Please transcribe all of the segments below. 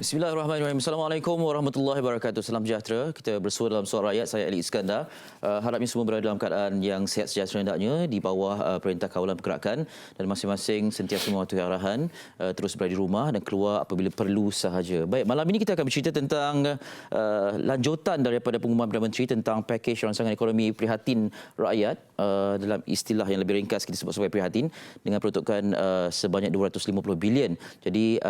Bismillahirrahmanirrahim. Assalamualaikum warahmatullahi wabarakatuh. Salam sejahtera. Kita bersua dalam Suara Rakyat. Saya Ali Iskandar. Harapnya semua berada dalam keadaan yang sihat sejahtera hendaknya di bawah Perintah Kawalan Pergerakan dan masing-masing sentiasa mematuhi arahan, terus berada di rumah dan keluar apabila perlu sahaja. Baik, malam ini kita akan bercerita tentang lanjutan daripada pengumuman Perdana Menteri tentang pakej rangsangan ekonomi prihatin rakyat. Dalam istilah yang lebih ringkas kita sebut sebagai prihatin dengan peruntukan sebanyak 250 bilion. Jadi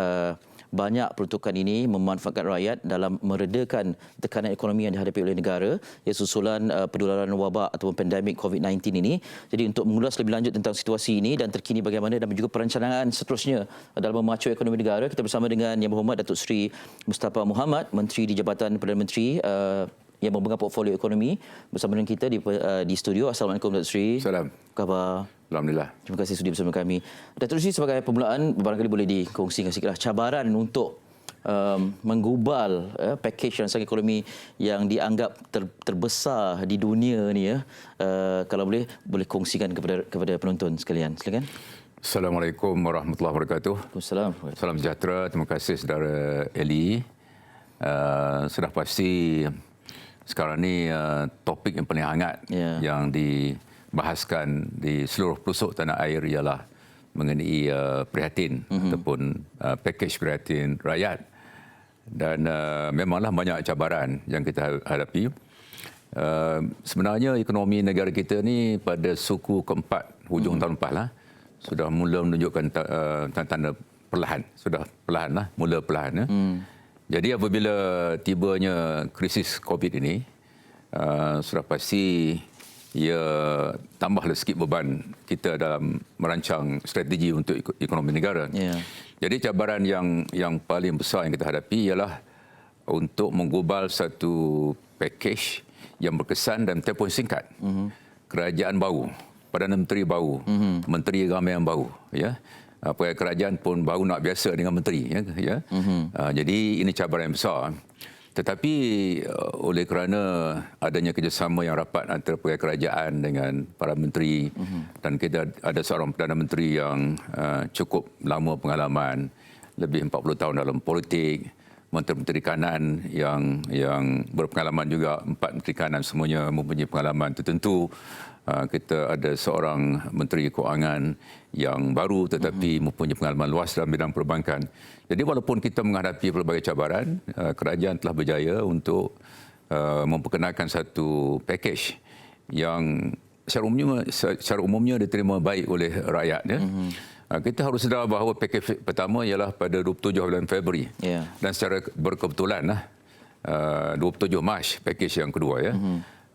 banyak peruntukan ini memanfaatkan rakyat dalam meredakan tekanan ekonomi yang dihadapi oleh negara susulan penularan wabak ataupun pandemik COVID-19 ini. Jadi untuk mengulas lebih lanjut tentang situasi ini dan terkini bagaimana dan juga perencanaan seterusnya dalam memacu ekonomi negara, kita bersama dengan Yang Berhormat Datuk Seri Mustafa Mohamed, Menteri di Jabatan Perdana Menteri yang memegang portfolio ekonomi, bersama dengan kita di studio. Assalamualaikum Datuk Seri. Salam. Apa khabar? Alhamdulillah. Terima kasih sudi bersama kami. Datuk Seri, sebagai permulaan barangkali boleh dikongsikan sikitlah cabaran untuk menggubal pakej rangsangan ekonomi yang dianggap terbesar di dunia ni ya. Kalau boleh kongsikan kepada penonton sekalian. Silakan. Assalamualaikum warahmatullahi wabarakatuh. Waalaikumsalam. Salam sejahtera. Terima kasih saudara Eli. Sudah pasti sekarang ni topik yang paling hangat yang dibahaskan di seluruh pelosok tanah air ialah mengenai prihatin ataupun pakej prihatin rakyat. Dan memanglah banyak cabaran yang kita hadapi. Sebenarnya ekonomi negara kita ni pada suku keempat hujung tahun lepas lah sudah mula menunjukkan tanda-tanda perlahan. Sudah perlahan lah, mula perlahan. Jadi apabila tibanya krisis COVID ini, sudah pasti ia tambahlah sikit beban kita dalam merancang strategi untuk ekonomi negara. Jadi cabaran yang paling besar yang kita hadapi ialah untuk menggubal satu pakej yang berkesan dalam tempoh singkat. Kerajaan baru, Perdana Menteri baru, Menteri Ramai yang baru, ya. Pegawai kerajaan pun baru nak biasa dengan menteri, ya. Jadi ini cabaran yang besar. Tetapi oleh kerana adanya kerjasama yang rapat antara pegawai kerajaan dengan para menteri, dan kita ada seorang Perdana Menteri yang cukup lama pengalaman, lebih 40 tahun dalam politik, Menteri Kanan yang berpengalaman juga, 4 Menteri Kanan semuanya mempunyai pengalaman tertentu. Kita ada seorang Menteri Kewangan yang baru tetapi mempunyai pengalaman luas dalam bidang perbankan. Jadi walaupun kita menghadapi pelbagai cabaran, kerajaan telah berjaya untuk memperkenalkan satu pakej yang secara umumnya diterima baik oleh rakyat. Kita harus sedar bahawa pakej pertama ialah pada 27 bulan Februari. Dan secara berkebetulan 27 Mac pakej yang kedua, ya.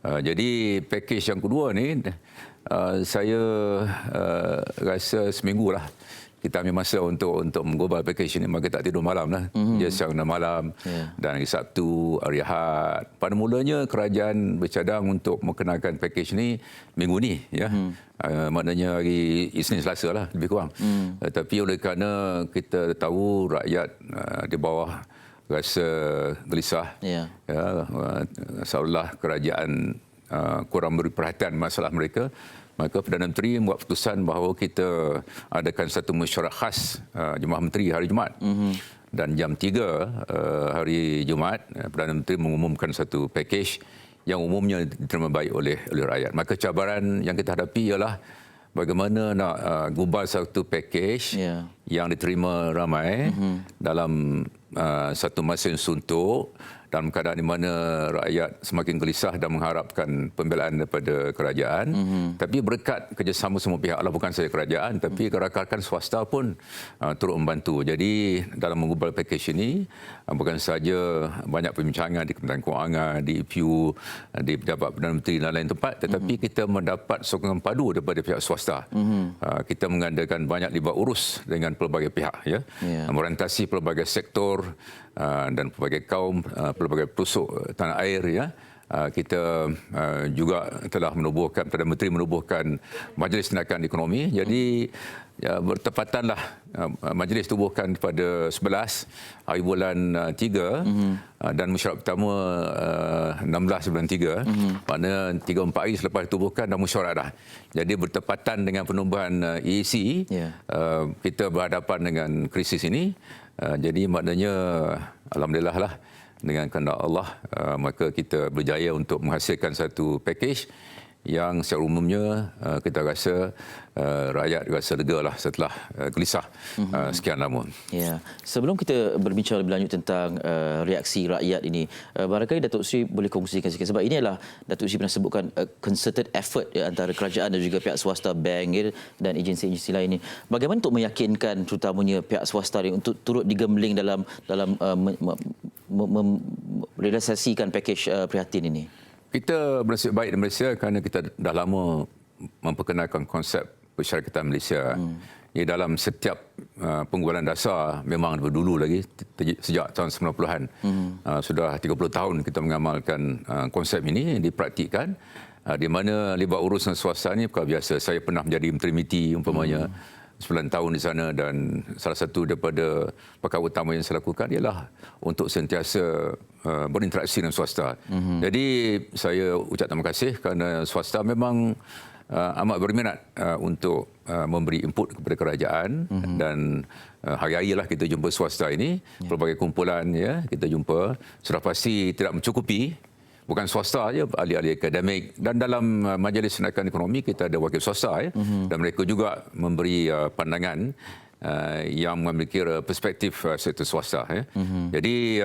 Jadi pakej yang kedua ni saya rasa seminggu lah kita ambil masa untuk menggubal pakej ini. Maka tak tidur malam lah. Dia siang dan malam. Dan hari Sabtu, hari Ahad. Pada mulanya kerajaan bercadang untuk mengenalkan pakej ini minggu ni, ya. Maknanya hari Isnin Selasa lah lebih kurang. Tapi oleh kerana kita tahu rakyat di bawah rasa gelisah, seolah kerajaan kurang beri perhatian masalah mereka, maka Perdana Menteri membuat keputusan bahawa kita adakan satu mesyuarat khas Jemaah Menteri hari Jumaat. Dan jam 3 hari Jumaat, Perdana Menteri mengumumkan satu pakej yang umumnya diterima baik oleh rakyat. Maka cabaran yang kita hadapi ialah bagaimana nak gubal satu pakej yang diterima ramai dalam satu masa yang suntuk, dalam keadaan di mana rakyat semakin gelisah dan mengharapkan pembelaan daripada kerajaan. Tapi berkat kerjasama semua pihak, bukan saja kerajaan, tapi rakan-rakan swasta pun turut membantu. Jadi dalam menggubal pakej ini, bukan saja banyak perbincangan di Kementerian Kewangan, di EPU, di Pejabat Perdana Menteri dan lain tempat, tetapi kita mendapat sokongan padu daripada pihak swasta. Kita mengadakan banyak libat urus dengan pelbagai pihak, ya. Merantasi pelbagai sektor dan pelbagai kaum, pelbagai pelosok tanah air, ya, kita juga telah menubuhkan, Perdana Menteri menubuhkan Majlis Tindakan Ekonomi. Jadi bertepatanlah majlis tubuhkan pada 11 hari bulan 3 dan mesyuarat pertama 16 bulan 3. Maknanya 3-4 hari selepas ditubuhkan dah mesyuarat dah. Jadi bertepatan dengan penubuhan EAC, kita berhadapan dengan krisis ini. Jadi maknanya alhamdulillah lah, dengan kehendak Allah, maka kita berjaya untuk menghasilkan satu pakej yang secara umumnya kita rasa rakyat rasa lega lah setelah gelisah sekian lama. Ya. Sebelum kita berbincang lebih lanjut tentang reaksi rakyat ini, barangkali Datuk Seri boleh kongsikan sikit, sebab ini adalah Datuk Seri pernah sebutkan concerted effort antara kerajaan dan juga pihak swasta, bank dan agensi-agensi lain ini. Bagaimana untuk meyakinkan terutamanya pihak swasta ini untuk turut digemling dalam realisasikan pakej prihatin ini? Kita bernasib baik di Malaysia kerana kita dah lama memperkenalkan konsep persyarikatan Malaysia. Di dalam setiap penggubalan dasar memang dulu lagi sejak tahun 90-an. Sudah 30 tahun kita mengamalkan konsep ini dipraktikkan, di mana libat urusan swasta ini perkara biasa. Saya pernah menjadi Menteri MITI umpamanya 9 tahun di sana, dan salah satu daripada perkara utama yang saya lakukan ialah untuk sentiasa berinteraksi dengan swasta. Jadi saya ucap terima kasih kerana swasta memang amat berminat untuk memberi input kepada kerajaan, dan hari-hari lah kita jumpa swasta ini, pelbagai kumpulan ya kita jumpa, sudah pasti tidak mencukupi. Bukan swasta saja, ahli-ahli akademik, dan dalam Majlis Tindakan Ekonomi kita ada wakil swasta dan mereka juga memberi pandangan yang memiliki perspektif sektor swasta. Jadi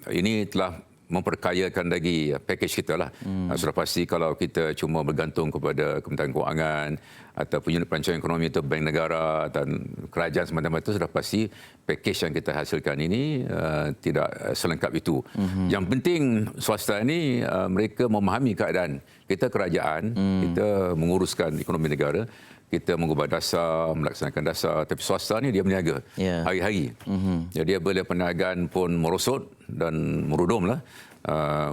ini telah memperkayakan lagi pakej kita lah. Sudah pasti kalau kita cuma bergantung kepada Kementerian Kewangan ataupun unit perancangan ekonomi atau Bank Negara dan kerajaan semata-mata, sudah pasti pakej yang kita hasilkan ini tidak selengkap itu. Yang penting swasta ini mereka memahami keadaan. Kita kerajaan, kita menguruskan ekonomi negara, kita mengubah dasar, melaksanakan dasar, tapi swasta ni dia berniaga hari-hari. Jadi apabila perniagaan pun merosot dan merudum lah,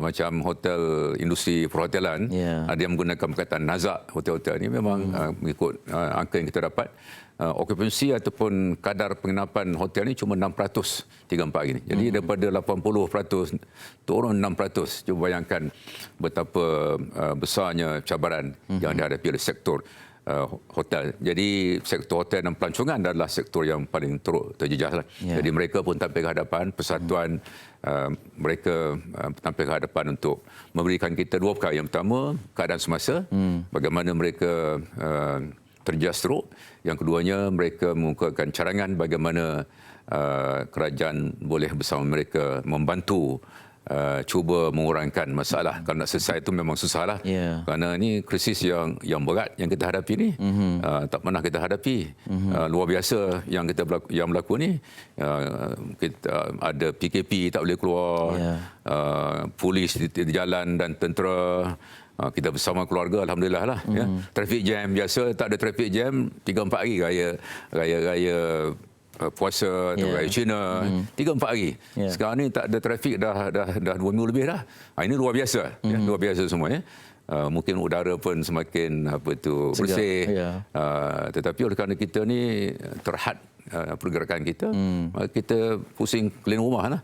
macam hotel, industri perhotelan, ada yang menggunakan perkataan nazak hotel-hotel ni, memang mengikut angka yang kita dapat, okupansi ataupun kadar penginapan hotel ni cuma 6% 3-4 hari ni. Jadi daripada 80% turun 6%. Cuba bayangkan betapa besarnya cabaran yang dihadapi oleh sektor hotel. Jadi sektor hotel dan pelancongan adalah sektor yang paling teruk terjejas. Jadi mereka pun tampil ke hadapan, persatuan mereka tampil ke hadapan untuk memberikan kita dua perkara. Yang pertama, keadaan semasa, bagaimana mereka terjejas teruk. Yang keduanya, mereka mengukakan carangan bagaimana kerajaan boleh bersama mereka membantu cuba mengurangkan masalah. Kalau nak selesai itu memang susahlah. Kerana ini krisis yang berat yang kita hadapi ni, tak pernah kita hadapi. Luar biasa yang kita berlaku ni. Kita ada PKP tak boleh keluar, polis di jalan dan tentera. Kita bersama keluarga, alhamdulillah lah. Traffic jam biasa, tak ada traffic jam 3-4 hari raya puasa atau raya Cina, 3-4 hari. Sekarang ni tak ada trafik dah 2 minggu lebih dah. Ini luar biasa, luar biasa semuanya. Mungkin udara pun semakin bersih. Tetapi oleh kerana kita ni terhad pergerakan kita, kita pusing keliling rumah lah.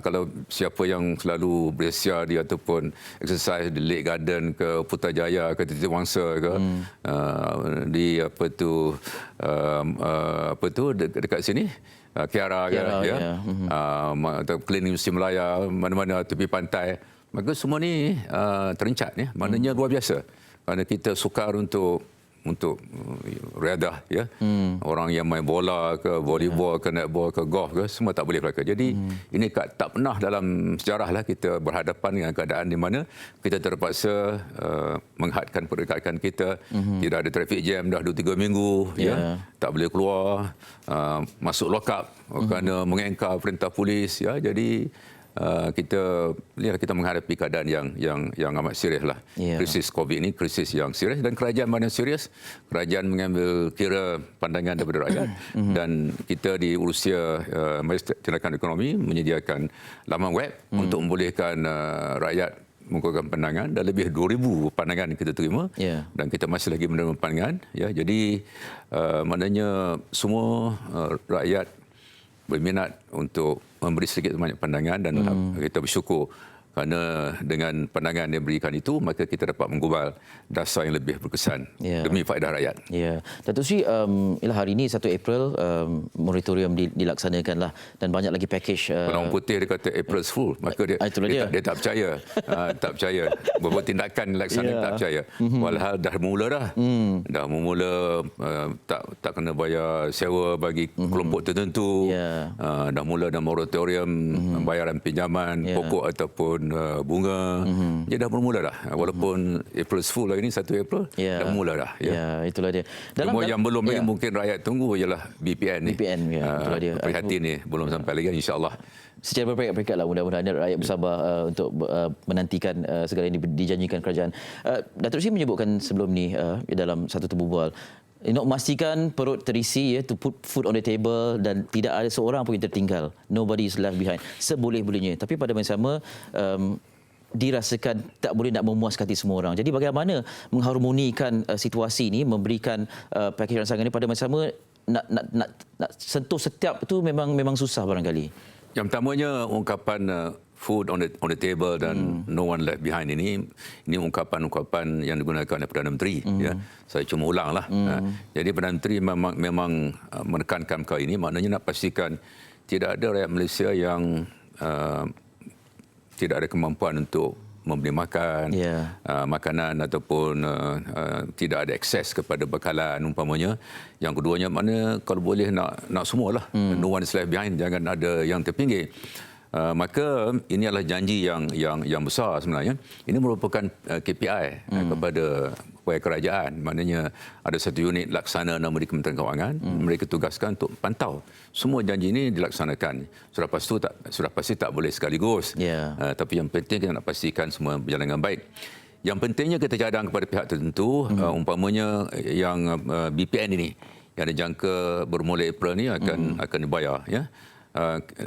Kalau siapa yang selalu beresia di ataupun exercise di Lake Garden ke Putrajaya ke Titi Wangsa ke di dekat sini Kiara ke atau keliling Musim Melaya, mana-mana tepi pantai, maka semua ni terencat ya. Maknanya luar biasa kerana kita sukar untuk riadah ya. Orang yang main bola ke volleyball ke netball ke golf ke, semua tak boleh belaka. Jadi ini tak pernah dalam sejarah lah kita berhadapan dengan keadaan di mana kita terpaksa menghadkan pergerakan kita. Tidak ada traffic jam dah 2-3 minggu ya. Tak boleh keluar, masuk lock up kerana mengengkar perintah polis ya. Jadi kita menghadapi keadaan yang amat serius lah. Krisis COVID ini krisis yang serius, dan kerajaan mana serius, kerajaan mengambil kira pandangan daripada rakyat. Dan kita di urusia Majlis Tindakan Ekonomi menyediakan laman web untuk membolehkan rakyat mengukuhkan pandangan, dan lebih 2,000 pandangan kita terima, dan kita masih lagi menerima pandangan. Ya, jadi maknanya semua rakyat berminat untuk memberi sedikit banyak pandangan, dan kita bersyukur kerana dengan pandangan yang diberikan itu, maka kita dapat menggubal dasar yang lebih berkesan demi faedah rakyat. Ya, Datuk Sri, hari ini 1 April moratorium dilaksanakanlah, dan banyak lagi package. Orang putih dia kata April's Fool, maka dia tak percaya. Tak percaya. Beberapa tindakan dilaksanakan tak percaya. Walhal dah mula dah. Dah mula tak kena bayar sewa bagi kelompok tertentu. Dah mula dah moratorium bayaran pinjaman pokok ataupun bunga. Dia dah bermula dah. Walaupun April's Fool lagi ni 1 April dah mula dah. Itulah dia. Cuma yang belum lagi mungkin rakyat tunggu ialah BPN ni. Itulah dia. Prihatin ni belum sampai lagi, insya-Allah. Secara berperingkat lah, mudah-mudahan rakyat bersabar untuk menantikan segala yang dijanjikan kerajaan. Datuk Sri menyebutkan sebelum ni dalam satu terbual, memastikan perut terisi, to put food on the table, dan tidak ada seorang pun yang tertinggal. Nobody is left behind. Seboleh-bolehnya. Tapi pada masa sama, dirasakan tak boleh nak memuaskan hati semua orang. Jadi bagaimana mengharmonikan situasi ini, memberikan pakej rangsangan ini pada masa sama, nak sentuh setiap itu memang susah barangkali. Yang pertamanya ungkapan food on the table dan no one left behind ini ungkapan-ungkapan yang digunakan oleh Perdana Menteri. Ya. Saya cuma ulanglah. Jadi Perdana Menteri memang menekankan perkara ini, maknanya nak pastikan tidak ada rakyat Malaysia yang tidak ada kemampuan untuk membeli makan, makanan, ataupun tidak ada akses kepada bekalan umpamanya. Yang keduanya, mana kalau boleh nak semualah. No one is left behind, jangan ada yang terpinggir. Maka ini adalah janji yang besar sebenarnya. Ini merupakan KPI kepada pegawai kerajaan. Maknanya ada satu unit laksana nama di Kementerian Kewangan. Mereka tugaskan untuk pantau semua janji ini dilaksanakan. Sudah pasti tak boleh sekaligus. Tapi yang penting kita nak pastikan semua berjalan dengan baik. Yang pentingnya kita cadang kepada pihak tertentu, umpamanya yang BPN ini yang dijangka bermula April ni akan dibayar, ya.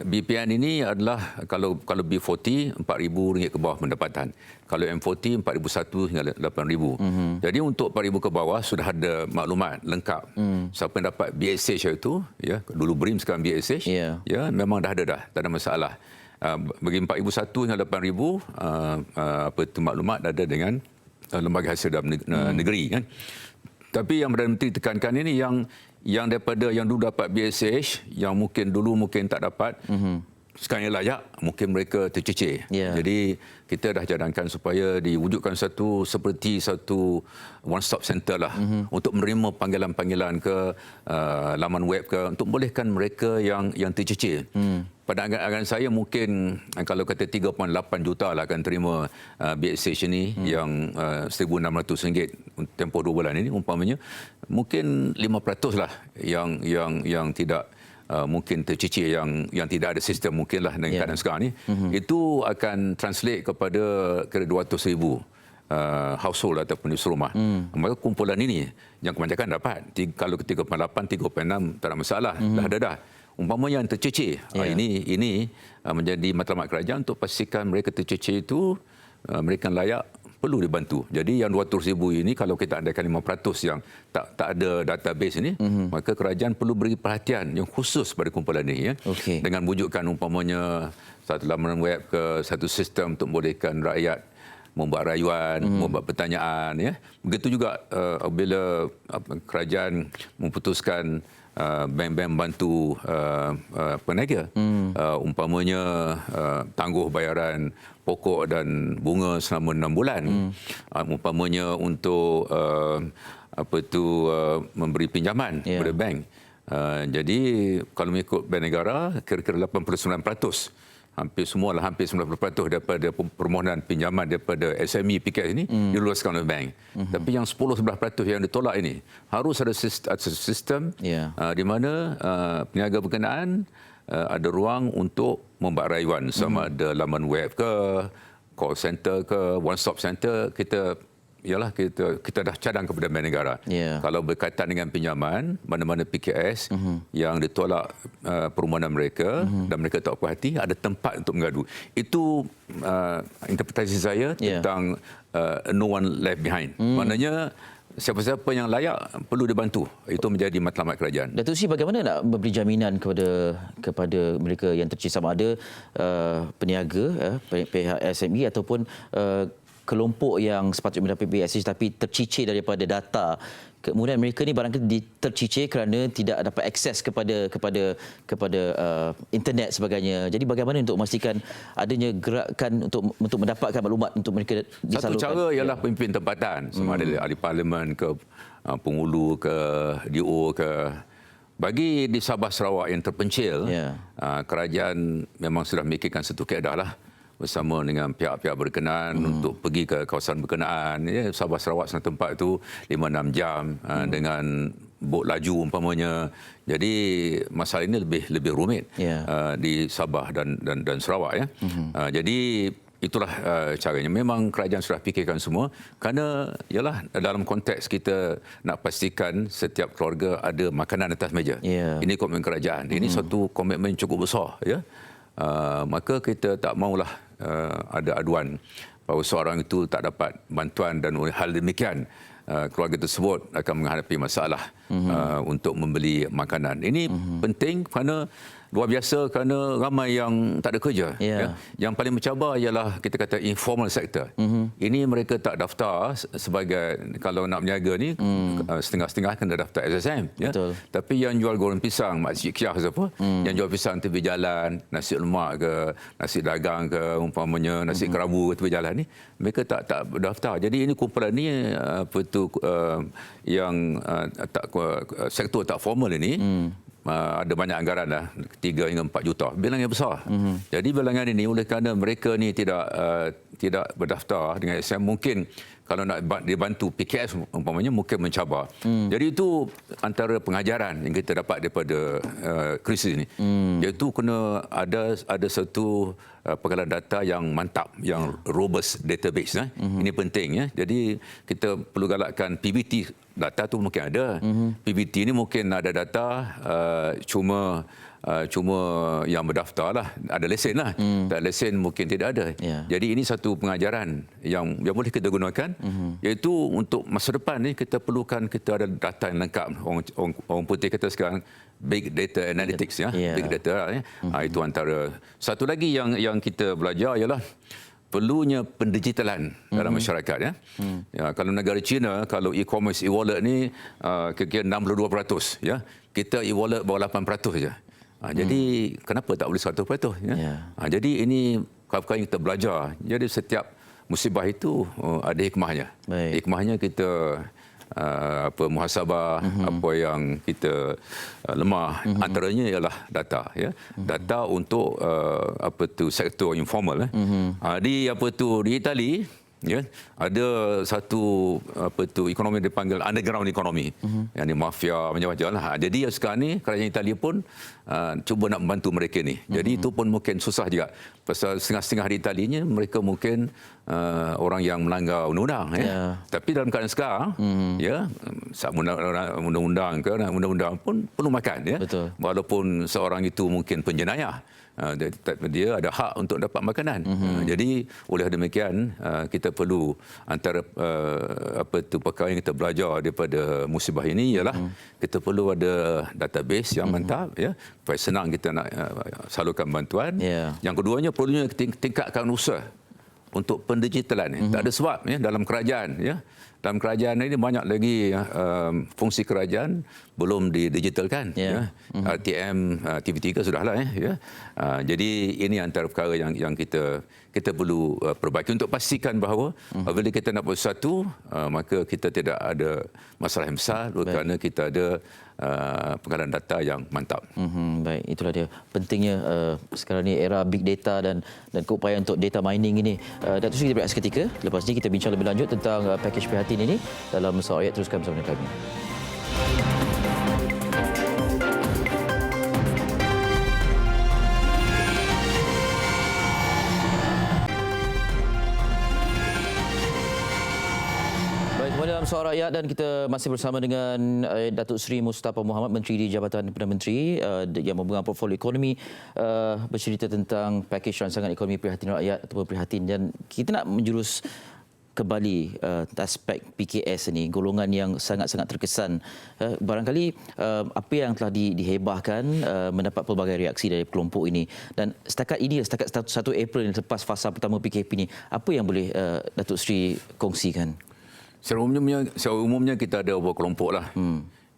BPN ini adalah kalau B40 RM4,000 ke bawah pendapatan. Kalau M40 RM4,100 hingga RM8,000. Jadi untuk RM4,000 ke bawah sudah ada maklumat lengkap. Siapa yang dapat BSH itu, ya, dulu BRIM sekarang BSH, ya, memang dah ada, tak ada masalah. Bagi RM4,100 hingga RM8,000, maklumat ada dengan lembaga hasil dalam negeri, kan. Tapi yang Perdana Menteri tekankan ini yang dulu dapat BSH, yang dulu tak dapat, sekarang yang layak, mungkin mereka terceceh. Jadi kita dah cadangkan supaya diwujudkan seperti satu one-stop center lah, untuk menerima panggilan-panggilan ke laman web ke, untuk bolehkan mereka yang terceceh. Pada angan-angan saya mungkin kalau kata 3.8 juta lah akan terima BSH ini, yang RM1,600 tempoh 2 bulan ini umpamanya. Mungkin 5% lah yang tidak mungkin tercicir, yang tidak ada sistem mungkinlah dengan keadaan sekarang ni. Itu akan translate kepada kira 200,000 household ataupun di rumah. Maka kumpulan ini yang kebanyakan dapat. Kalau ke 3.8, 3.6 tak ada masalah. Dah ada. Umpamanya yang terceceh, ini menjadi matlamat kerajaan untuk pastikan mereka terceceh itu mereka layak, perlu dibantu. Jadi yang 200,000 ini, kalau kita andaikan 5% yang tak ada database ini, maka kerajaan perlu beri perhatian yang khusus pada kumpulan ini, ya. Dengan wujudkan umpamanya satu laman web ke satu sistem untuk membolehkan rakyat membuat rayuan, membuat pertanyaan, ya. Begitu juga apabila kerajaan memutuskan bank-bank bantu peniaga, umpamanya tangguh bayaran pokok dan bunga selama 6 bulan, umpamanya untuk memberi pinjaman kepada bank. Jadi kalau mengikut Bank Negara, kira-kira 89%, hampir 90% daripada permohonan pinjaman daripada SME PKS ini diluluskan oleh bank. Tapi yang 10-11% yang ditolak ini harus ada sistem di mana peniaga berkenaan ada ruang untuk membuat rayuan, sama ada laman web ke, call center ke, one stop center. Kita ialah kita dah cadang kepada bank negara. Kalau berkaitan dengan pinjaman, mana-mana PKS yang ditolak permohonan mereka dan mereka tak puas hati, ada tempat untuk mengadu. Itu interpretasi saya tentang no one left behind. Maknanya siapa-siapa yang layak perlu dibantu. Itu menjadi matlamat kerajaan. Datuk Seri, bagaimana nak memberi jaminan kepada mereka yang tercicir, sama ada peniaga, pihak SME ataupun kelompok yang sepatutnya mendapat PBSH tapi tercicir daripada data. Kemudian mereka ni barangkali tercicir kerana tidak dapat akses kepada internet sebagainya. Jadi bagaimana untuk memastikan adanya gerakan untuk mendapatkan maklumat untuk mereka disalurkan? Satu cara ialah pemimpin tempatan, sama ada ahli parlimen ke penghulu ke DO ke. Bagi di Sabah Sarawak yang terpencil, kerajaan memang sudah memikirkan satu kaedah lah bersama dengan pihak-pihak berkenaan untuk pergi ke kawasan berkenaan. Sabah Sarawak sana tempat itu 5-6 jam dengan bot laju umpamanya. Jadi masalah ini lebih rumit di Sabah dan Sarawak. Jadi itulah caranya. Memang kerajaan sudah fikirkan semua kerana ialah dalam konteks kita nak pastikan setiap keluarga ada makanan atas meja. Ini komitmen kerajaan. Ini satu komitmen cukup besar. Maka kita tak maulah ada aduan bahawa seorang itu tak dapat bantuan dan hal demikian keluarga tersebut akan menghadapi masalah untuk membeli makanan. Ini penting kerana luar biasa kerana ramai yang tak ada kerja. Yang paling mencabar ialah kita kata informal sector. Ini mereka tak daftar sebagai, kalau nak berniaga ni setengah-setengah kena daftar SSM. Tapi yang jual goreng pisang, makcik Kiah siapa, yang jual pisang tepi jalan, nasi lemak ke, nasi dagang ke umpamanya, nasi kerabu ke tepi jalan ni, mereka tak berdaftar. Jadi ini kumpulan ni yang sektor tak formal ini ada banyak anggaran dah, 3 hingga 4 juta. Bilangan besar. Jadi bilangan ini oleh kerana mereka ni tidak berdaftar dengan SSM, mungkin kalau nak dibantu PKS umpamanya mungkin mencabar. Jadi itu antara pengajaran yang kita dapat daripada krisis ini. Iaitu kena ada satu pengalaman data yang mantap, yang robust database. Ini penting. Jadi kita perlu galakkan PBT. Data tu mungkin ada. PBT ni mungkin ada data, cuma yang berdaftar lah, ada lesen lah. Tak lesen mungkin tidak ada. Jadi ini satu pengajaran yang boleh kita gunakan, iaitu untuk masa depan ni kita perlukan kita ada data yang lengkap. Orang putih kata sekarang big data analytics, big data. Itu antara. Satu lagi yang kita belajar ialah perlunya pendigitalan dalam masyarakat. Kalau negara China, kalau e-commerce, e-wallet ni kira-kira 62%. Kita e-wallet bawah 8% saja. Jadi kenapa tak boleh 100%? Jadi ini perkara yang kita belajar. Jadi setiap musibah itu ada hikmahnya. Hikmahnya kita muhasabah, apa yang kita lemah, antaranya ialah data. Data untuk sektor informal. Di Itali, ada satu ekonomi dipanggil underground economy, yang ni mafia macam-macam lah. Jadi sekarang ni kerajaan Itali pun cuba nak membantu mereka ni. Jadi itu pun mungkin susah juga. Pasal setengah-setengah di Italinya mereka mungkin orang yang melanggar undang-undang. Tapi dalam keadaan sekarang, undang-undang pun perlu makan. Walaupun seorang itu mungkin penjenayah, dia ada hak untuk dapat makanan. Jadi oleh demikian kita perlu antara perkara yang kita belajar daripada musibah ini ialah kita perlu ada database yang mantap, supaya senang kita nak salurkan bantuan. Yang keduanya perlunya tingkatkan usaha untuk pendigitalan. Tak ada sebab dalam kerajaan. Dalam kerajaan ini banyak lagi fungsi kerajaan belum didigitalkan. RTM, TV3 sudahlah. Jadi ini antara perkara yang kita perlu perbaiki untuk pastikan bahawa apabila kita nak buat sesuatu, maka kita tidak ada masalah yang besar kerana kita ada pengalaman data yang mantap. Baik, itulah dia pentingnya sekarang ni era big data dan keupayaan untuk data mining ini. Datuk Seri, kita berehat seketika. Lepas ni kita bincang lebih lanjut tentang pakej prihatin ini dalam Soal Ayat. Teruskan bersama dengan kami. dalam Suara Rakyat dan kita masih bersama dengan Datuk Seri Mustafa Mohamed, Menteri di Jabatan Perdana Menteri yang memegang portfolio ekonomi, bercerita tentang pakej rancangan ekonomi prihatin rakyat ataupun prihatin, dan kita nak menjurus kembali aspek PKS ini, golongan yang sangat-sangat terkesan. Barangkali apa yang telah dihebahkan mendapat pelbagai reaksi dari kelompok ini, dan setakat 1 April lepas fasa pertama PKP ini, apa yang boleh Datuk Seri kongsikan? Secara umumnya kita ada beberapa kelompok lah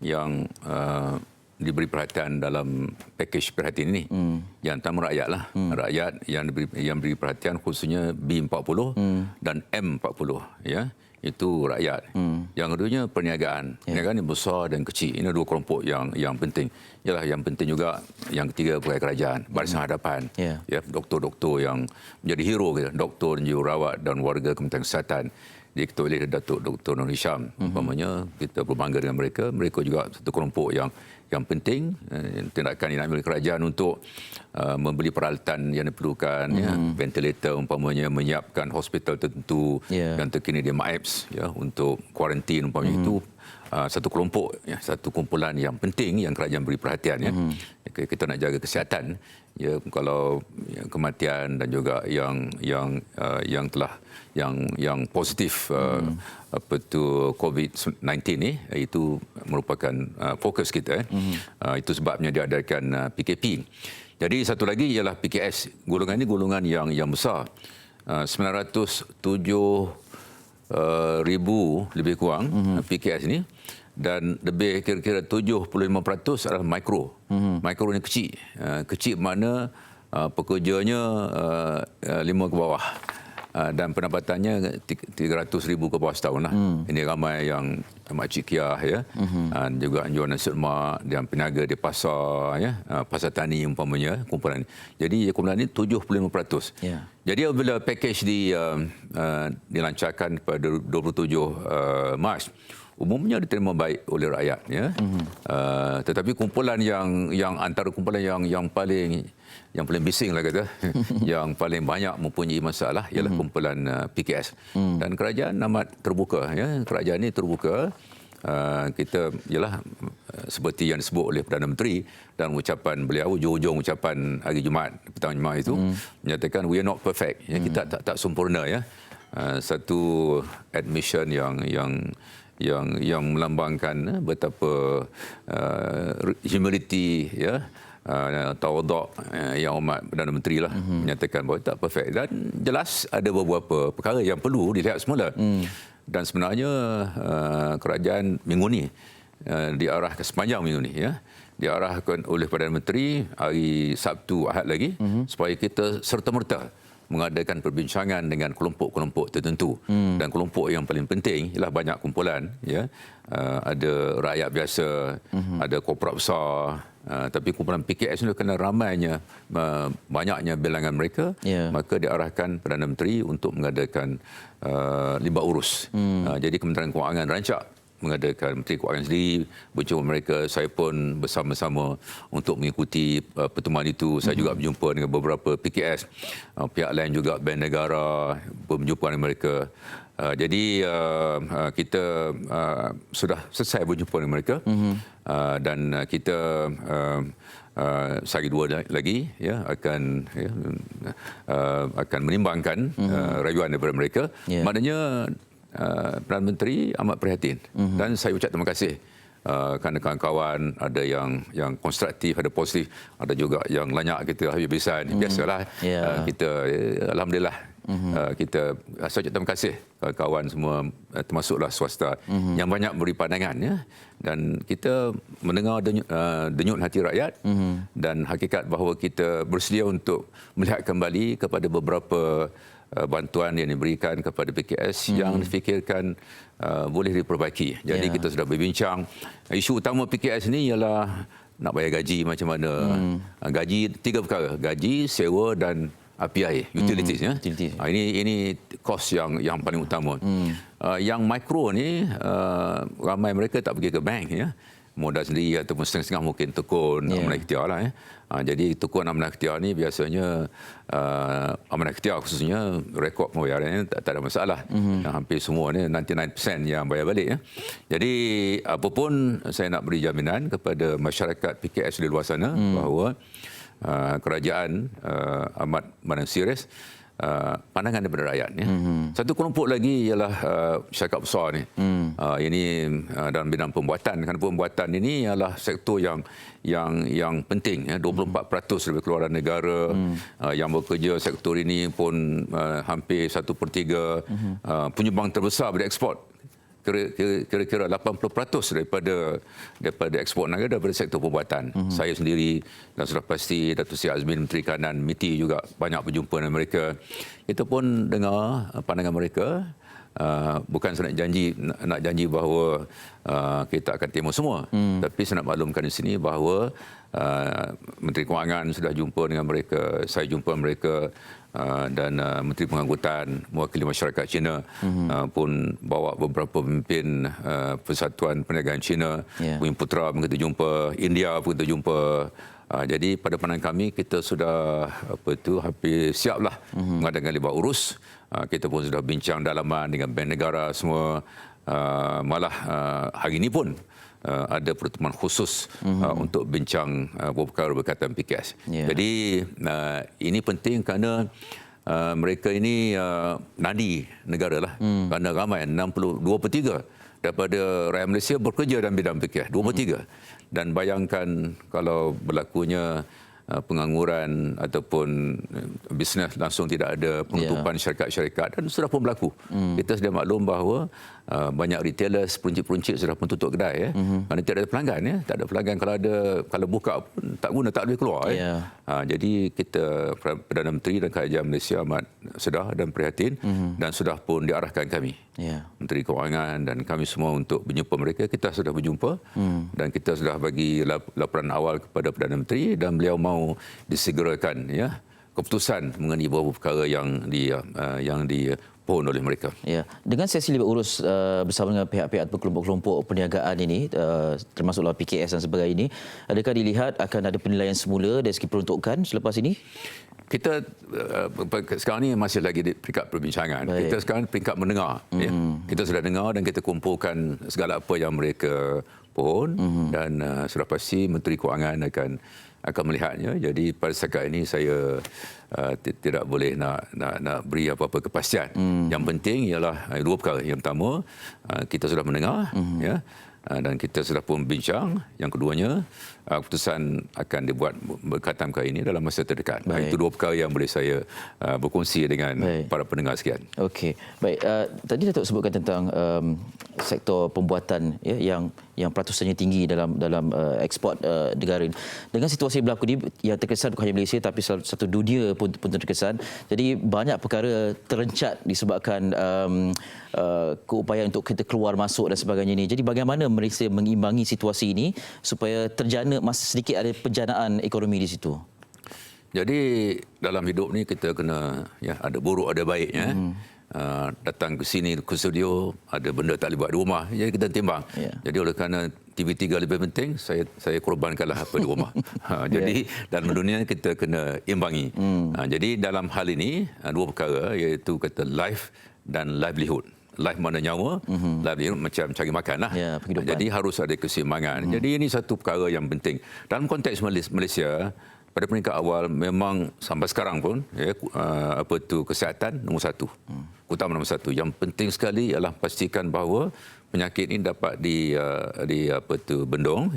yang diberi perhatian dalam pakej perhatian ini. Yang pertama rakyat lah. Rakyat yang diberi perhatian khususnya B40 dan M40. Ya. Itu rakyat. Yang keduanya perniagaan. Perniagaan yang besar dan kecil. Ini dua kelompok yang penting. Yalah, yang penting juga yang ketiga pegawai kerajaan, barisan hadapan. Ya, doktor-doktor yang menjadi hero kita. Doktor, jururawat dan warga Kementerian Kesihatan. Diketuai oleh Datuk Dr. Nur Hisham. Umpamanya kita berbangga dengan mereka. Mereka juga satu kelompok yang penting, tindakan yang diambil kerajaan untuk membeli peralatan yang diperlukan, ventilator umpamanya, menyiapkan hospital tertentu yang terkini di MAEPS untuk kuarantin umpamanya. Itu satu kelompok, satu kumpulan yang penting yang kerajaan beri perhatian. Kita nak jaga kesihatan. Kalau kematian dan juga yang telah yang positif COVID-19 ni, itu merupakan fokus kita. Itu sebabnya diadakan PKP. Jadi satu lagi ialah PKS. Golongan ini golongan yang besar. 907 ribu lebih kurang PKS ini, dan lebih kira-kira 75% adalah mikro. Mikro ni kecil. Kecil mana pekerjanya 5 ke bawah. Dan pendapatannya 300,000 ke bawah setahun lah. Ini ramai yang makcik kiah, dan juga jual nasi lemak dan peniaga di pasar, pasar tani umpamanya, kumpulan. Jadi kumpulan ini 75%. Jadi apabila pakej dilancarkan pada 27 Mac, umumnya diterima baik oleh rakyat. Tetapi kumpulan yang antara kumpulan yang paling bising lah kata, yang paling banyak mempunyai masalah ialah kumpulan PKS. Dan kerajaan amat terbuka. Kerajaan ini terbuka. Kita ialah seperti yang disebut oleh Perdana Menteri dan ucapan beliau, hujung-hujung ucapan hari Jumaat, petang Jumaat itu, menyatakan we are not perfect. Kita tak sempurna. Satu admission yang melambangkan betapa humility, tawaduk yang amat Perdana Menteri lah, menyatakan bahawa tak perfect, dan jelas ada beberapa perkara yang perlu dilihat semula. Dan sebenarnya kerajaan minggu ni diarahkan, sepanjang minggu ni diarahkan oleh Perdana Menteri hari Sabtu Ahad lagi, supaya kita serta-merta mengadakan perbincangan dengan kelompok-kelompok tertentu. Dan kelompok yang paling penting ialah banyak kumpulan. Ada rakyat biasa, ada korporat besar, tapi kumpulan PKS ini kerana banyaknya bilangan mereka, maka diarahkan Perdana Menteri untuk mengadakan libat urus. Jadi Kementerian Kewangan rancak mengadakan, Menteri Kewangan sendiri berjumpa mereka, saya pun bersama-sama untuk mengikuti pertemuan itu. Saya juga berjumpa dengan beberapa PKS, pihak lain juga Bank Negara, berjumpa dengan mereka. Jadi kita sudah selesai berjumpa dengan mereka, dan kita sehari dua lagi akan menimbangkan rayuan daripada mereka. Maknanya Perdana Menteri amat prihatin, dan saya ucap terima kasih kerana kawan-kawan ada yang konstruktif, ada positif, ada juga yang lanyak kita habis-habisan. Biasalah. Kita alhamdulillah, saya ucap terima kasih kawan-kawan semua, termasuklah swasta yang banyak beri pandangan, dan kita mendengar denyut hati rakyat, dan hakikat bahawa kita bersedia untuk melihat kembali kepada beberapa bantuan yang diberikan kepada PKS yang difikirkan boleh diperbaiki. Jadi kita sudah berbincang. Isu utama PKS ini ialah nak bayar gaji macam mana. Gaji, 3 perkara: gaji, sewa dan api air, utilities. Ini kos yang paling utama. Yang mikro ni, ramai mereka tak pergi ke bank. modal sendiri ataupun setengah-setengah mungkin tekun amanah ikhtiar lah. Jadi tekun amanah ikhtiar ni biasanya amanah ikhtiar khususnya rekod pembayarannya tak ada masalah. Hampir semua ni 99% yang bayar balik. Jadi apapun saya nak beri jaminan kepada masyarakat PKS di luar sana bahawa kerajaan amat serius pandangan daripada rakyat. Satu kelompok lagi ialah syarikat besar ni. Ini dalam bidang pembuatan. Kerana pembuatan ini ialah sektor yang penting. 24% dari keluaran negara yang bekerja sektor ini pun hampir 1/3 penyumbang terbesar pada ekspor. Kira-kira 80% daripada ekspor negara daripada sektor pembuatan. Saya sendiri dan sudah pasti Datuk Seri Azmin Menteri Kanan MITI juga banyak berjumpa dengan mereka. Kita pun dengar pandangan mereka. Bukan saya nak janji bahawa kita akan temu semua, tapi saya nak maklumkan di sini bahawa Menteri Kewangan sudah jumpa dengan mereka, saya jumpa mereka, dan Menteri Pengangkutan, mewakili masyarakat Cina pun bawa beberapa pemimpin Persatuan Perniagaan Cina, Bumi Putra pun kita jumpa, India pun kita jumpa. Jadi pada pandangan kami kita sudah hampir siaplah mengadakan libat urus. Kita pun sudah bincang dalaman dengan Bank Negara semua. Malah hari ini pun ada pertemuan khusus untuk bincang perkara berkaitan PKS. Jadi ini penting kerana mereka ini nadi negara lah. Kerana ramai 62% daripada rakyat Malaysia bekerja dalam bidang PKS. 2/3. Dan bayangkan kalau berlakunya pengangguran ataupun bisnes langsung tidak ada, penutupan syarikat-syarikat, dan sudah pun berlaku. Kita sudah maklum bahawa banyak retailers, peruncit-peruncit sudah pun tutup kedai. Kerana tidak ada pelanggan. Tak ada pelanggan, kalau buka pun tak guna, tak boleh keluar. Jadi kita, Perdana Menteri dan Kerajaan Malaysia amat sedar dan prihatin, dan sudah pun diarahkan kami, Menteri Kewangan dan kami semua untuk berjumpa mereka. Kita sudah berjumpa dan kita sudah bagi laporan awal kepada Perdana Menteri, dan beliau mau disegerakan keputusan mengenai beberapa perkara yang dipohon oleh mereka. Dengan sesi libat urus bersama dengan pihak-pihak atau kelompok-kelompok perniagaan ini, termasuklah PKS dan sebagainya ini, adakah dilihat akan ada penilaian semula dari segi peruntukan selepas ini? Kita sekarang ni masih lagi di peringkat perbincangan. Kita sekarang peringkat mendengar. Kita sudah dengar dan kita kumpulkan segala apa yang mereka pohon, dan sudah pasti Menteri Kewangan akan melihatnya. Jadi pada setakat ini saya tidak boleh nak beri apa-apa kepastian. Yang penting ialah dua perkara. Yang pertama, kita sudah mendengar, dan kita sudah pun bincang. Yang keduanya, keputusan akan dibuat berkaitan perkara ini dalam masa terdekat. Itu dua perkara yang boleh saya berkongsi dengan para pendengar sekalian. Okey, baik. Tadi Datuk sebutkan tentang sektor pembuatan yang peratusannya tinggi dalam ekspor negara ini. Dengan situasi berlaku ini yang terkesan bukan hanya Malaysia tapi satu dunia pun terkesan. Jadi banyak perkara terencat disebabkan keupayaan untuk kita keluar masuk dan sebagainya ini. Jadi bagaimana Malaysia mengimbangi situasi ini supaya terjana masih sedikit ada penjanaan ekonomi di situ? Jadi dalam hidup ni kita kena ada buruk ada baiknya. Datang ke sini ke studio ada benda tak boleh buat di rumah, jadi kita timbang. Jadi oleh kerana TV3 lebih penting, saya korbankanlah apa di rumah. Jadi dalam dunia kita kena imbangi. Jadi dalam hal ini dua perkara, iaitu kata life dan livelihood. Life mana nyawa, livelihood macam cari makan lah. Jadi harus ada keseimbangan. Jadi ini satu perkara yang penting. Dalam konteks Malaysia, pada peringkat awal memang sampai sekarang pun kesihatan nombor satu. Utama nombor satu. Yang penting sekali ialah pastikan bahawa penyakit ini dapat bendung,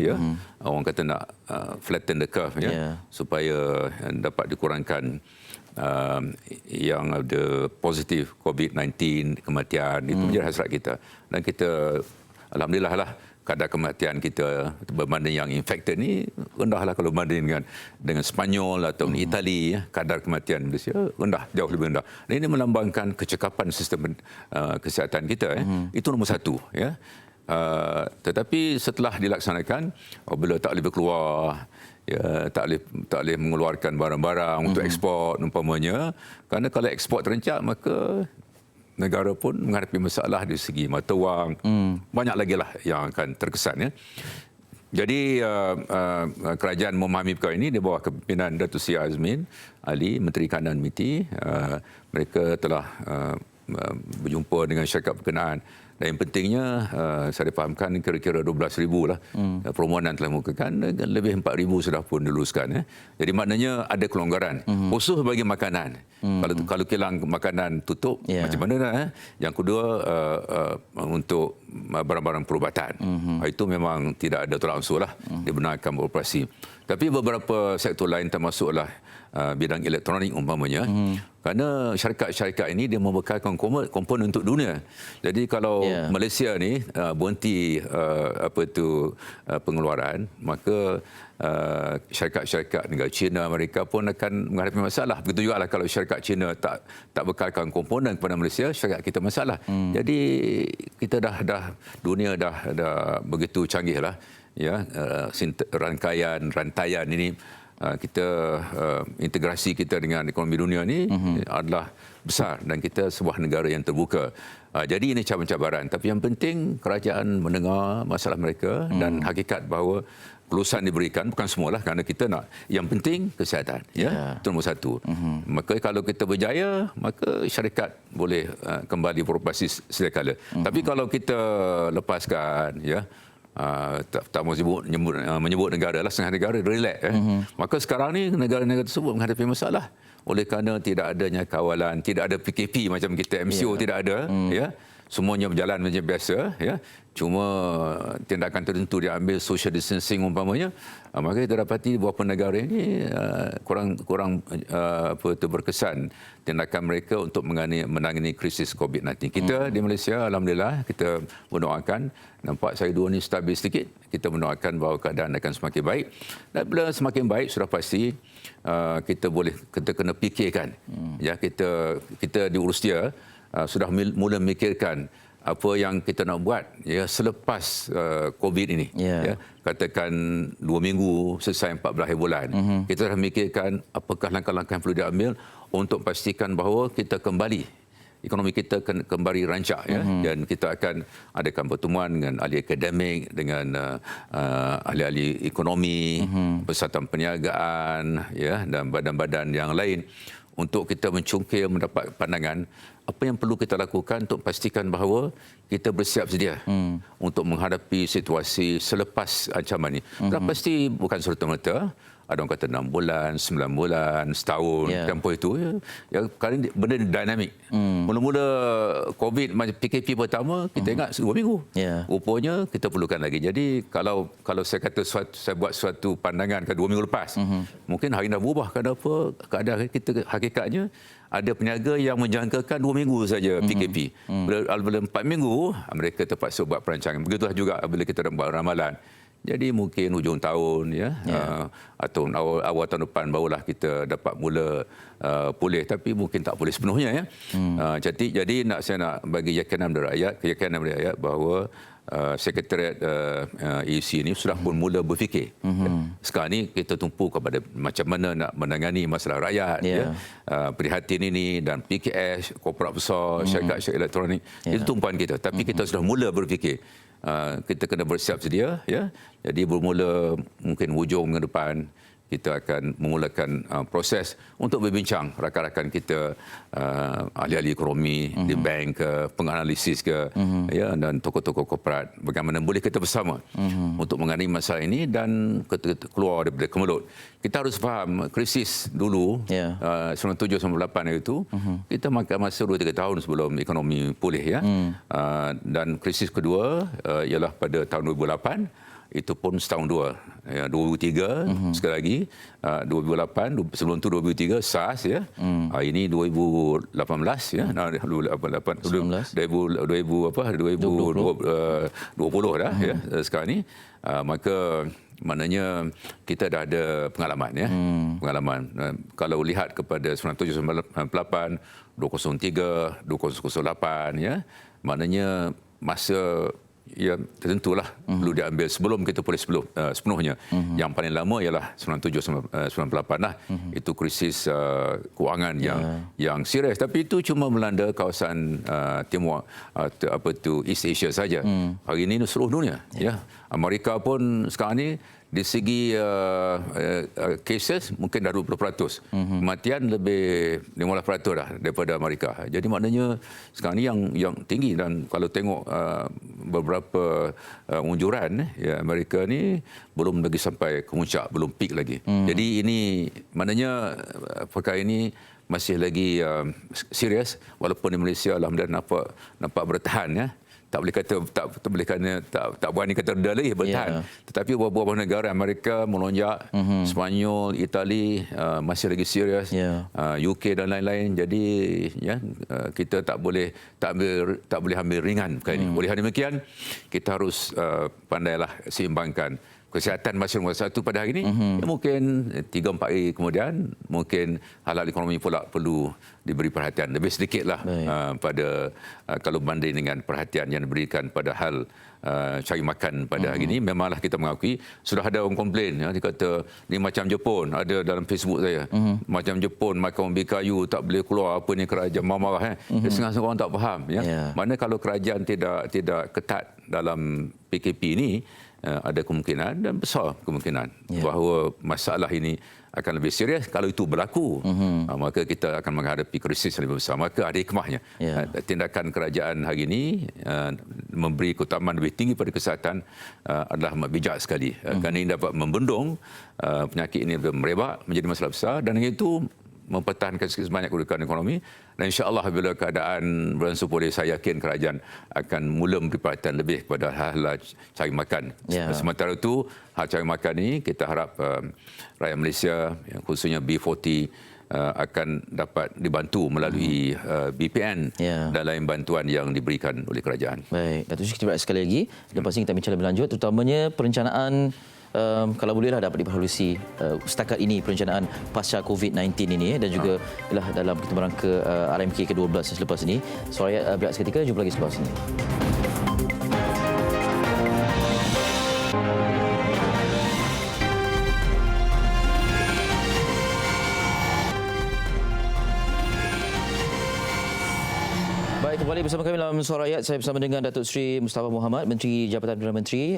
orang kata nak flatten the curve, supaya dapat dikurangkan yang ada positif COVID-19, kematian. Itu menjadi hasrat kita. Dan kita alhamdulillah lah, kadar kematian kita berbanding yang infected ni rendahlah kalau berbanding dengan Spanyol atau Itali. Kadar kematian Malaysia rendah, jauh lebih rendah. Dan ini melambangkan kecekapan sistem kesihatan kita. Itu nombor satu. Tetapi setelah dilaksanakan, apabila tak boleh keluar, tak boleh mengeluarkan barang-barang untuk ekspor umpamanya, kerana kalau ekspor terencat maka negara pun menghadapi masalah dari segi mata wang. Banyak lagi lah yang akan terkesan. Jadi kerajaan memahami perkara ini di bawah kepimpinan Datuk Seri Azmin Ali, Menteri Kanan MITI. Mereka telah berjumpa dengan syarikat berkenaan. Dan yang pentingnya, saya difahamkan kira-kira 12,000 lah permohonan telah dimukakan, lebih 4,000 sudah pun diluluskan. Jadi maknanya ada kelonggaran, khusus bagi makanan. Kalau kilang makanan tutup, macam mana dah? Yang kedua, untuk barang-barang perubatan. Itu memang tidak ada tolak unsur lah, dibenarkan beroperasi. Tapi beberapa sektor lain termasuklah bidang elektronik umpamanya, kerana syarikat-syarikat ini dia membekalkan komponen untuk dunia. Jadi kalau Malaysia ni berhenti pengeluaran, maka syarikat-syarikat negara China, Amerika pun akan menghadapi masalah. Begitu juga lah kalau syarikat China tak bekalkan komponen kepada Malaysia, syarikat kita masalah. Jadi kita dunia dah begitu canggih lah, ya, rantaian ini. Kita integrasi kita dengan ekonomi dunia ni adalah besar dan kita sebuah negara yang terbuka. Jadi ini cabaran-cabaran, tapi yang penting kerajaan mendengar masalah mereka dan hakikat bahawa kelulusan diberikan, bukan semualah, kerana kita nak yang penting kesihatan, ya, itu nombor satu. Maka kalau kita berjaya, maka syarikat boleh kembali beroperasi sedia kala. Tapi kalau kita lepaskan, ya, tak mau menyebut negara lah, setengah negara relax, maka sekarang ni negara-negara tersebut menghadapi masalah oleh kerana tidak adanya kawalan, tidak ada PKP macam kita, MCO tidak ada, ya, semuanya berjalan macam biasa, ya, cuma tindakan tertentu diambil, social distancing umpamanya, maka kita dapati beberapa negara ini kurang berkesan tindakan mereka untuk menangani krisis COVID-19. Kita di Malaysia, alhamdulillah, kita mendoakan, nampak saya dua ni stabil sedikit, kita mendoakan bahawa keadaan akan semakin baik. Dan bila semakin baik, sudah pasti kita kena fikirkan, ya, kita diurus dia sudah mula memikirkan apa yang kita nak buat, ya, selepas COVID ini. Ya, katakan 2 minggu selesai 14 bulan. Kita dah memikirkan apakah langkah-langkah yang perlu diambil untuk pastikan bahawa kita kembali, ekonomi kita kembali rancak, ya, dan kita akan adakan pertemuan dengan ahli akademik, dengan ahli-ahli ekonomi, Persatuan Perniagaan, ya, dan badan-badan yang lain untuk kita mencungkil, mendapat pandangan apa yang perlu kita lakukan untuk pastikan bahawa kita bersiap sedia untuk menghadapi situasi selepas ancaman ini. Dan pasti bukan serta-merta, ada orang kata 6 bulan, 9 bulan, setahun, tempoh itu. Ya, kali benda dinamik. Mula-mula COVID, PKP pertama, kita ingat 2 minggu. Rupanya kita perlukan lagi. Jadi kalau saya kata saya buat suatu pandangan 2 minggu lepas, mungkin hari ini dah berubah. Kenapa? Keadaan kita hakikatnya ada peniaga yang menjangkakan 2 minggu saja PKP. Bila 4 minggu, mereka terpaksa buat perancangan. Begitulah juga bila kita buat ramalan. Jadi mungkin hujung tahun, ya, atau awal tahun depan barulah kita dapat mula pulih, tapi mungkin tak pulih sepenuhnya, ya. Jadi saya nak bagi keyakinan dari rakyat bahawa Sekretariat EC ini sudah pun mula berfikir. Sekarang ni kita tumpu kepada macam mana nak menangani masalah rakyat, ya. Prihatin ini dan PKS, korporat besar, syarikat elektronik, itu tumpuan kita. Tapi kita sudah mula berfikir. Kita kena bersiap sedia, ya. Jadi bermula mungkin hujung minggu depan kita akan memulakan proses untuk berbincang rakan-rakan kita, ahli-ahli ekonomi di bank ke, penganalisis ke, ya, dan tokoh-tokoh korporat, bagaimana boleh kita bersama untuk mengenai masalah ini dan keluar daripada kemelut. Kita harus faham krisis dulu 97-98 itu kita makan masa 2-3 tahun sebelum ekonomi pulih, ya. Dan krisis kedua ialah pada tahun 2008. Itu pun setahun dua, ya, 2003 sekali lagi, 2008, sebelum tu 2003 SARS, ya. Ini 2018, ya, 2020 dah, ya, sekarang ni. Maka maknanya kita dah ada pengalaman, ya. Pengalaman. Kalau lihat kepada 9798, 2003, 2008, ya, maknanya masa ya tentulah perlu diambil sebelum kita pulih sepenuhnya. Yang paling lama ialah 97-98 lah. Itu krisis kewangan yang serius. Tapi itu cuma melanda kawasan timur East Asia saja. Hari ini seluruh dunia. Ya. Amerika pun sekarang ni di segi cases mungkin dah 20%. Kematian lebih 15% dah daripada Amerika. Jadi maknanya sekarang ni yang tinggi, dan kalau tengok beberapa unjuran ya, Amerika ni belum lagi sampai ke puncak, belum peak lagi. Jadi ini maknanya perkara ini masih lagi serius, walaupun di Malaysia alhamdulillah nampak bertahan ya. Tak berani kata reda lagi, bertahan. Tetapi beberapa negara Amerika melonjak, Spanyol, Itali masih lagi serius, UK dan lain-lain. Jadi ya, kita tak boleh ambil ringan perkara ini. Oleh demikian kita harus pandailah seimbangkan kesihatan masih nombor satu pada hari ini. Ya, mungkin 3-4 hari kemudian mungkin hal-hal ekonomi pula perlu diberi perhatian lebih sedikitlah pada kalau banding dengan perhatian yang diberikan pada hal cari makan pada hari ini. Memanglah kita mengakui sudah ada orang komplain ya, dia kata ni macam Jepun, ada dalam Facebook saya, macam Jepun makan ubi kayu tak boleh keluar, apa ni kerajaan marah setengah orang tak faham ya. Mana kalau kerajaan tidak ketat dalam PKP ini, ada kemungkinan dan besar kemungkinan bahawa masalah ini akan lebih serius. Kalau itu berlaku, maka kita akan menghadapi krisis yang lebih besar. Maka ada hikmahnya. Tindakan kerajaan hari ini memberi keutamaan lebih tinggi pada kesihatan adalah amat bijak sekali. Kerana ini dapat membendung penyakit ini merebak menjadi masalah besar, dan itu mempertahankan sebanyak kedudukan ekonomi. Dan insya-Allah bila keadaan beransur pulih, saya yakin kerajaan akan mula memberi perhatian lebih kepada hal cari makan. Sementara itu, hal cari makan ini kita harap rakyat Malaysia, khususnya B40, akan dapat dibantu melalui BPN dan lain bantuan yang diberikan oleh kerajaan. Baik, Datuk Sri, kita berehat sekali lagi. Lepas ini kita bincang lebih lanjut, terutamanya perencanaan kalau bolehlah dapat diperhalusi setakat ini perencanaan pasca COVID-19 ini, dan juga dalam kita merangka RMK ke-12 selepas ini. Suara Rakyat berehat seketika, jumpa lagi selepas ini. Baik, kembali bersama kami dalam Suara Rakyat. Saya bersama dengan Datuk Sri Mustafa Mohamed, Menteri Jabatan Perdana Menteri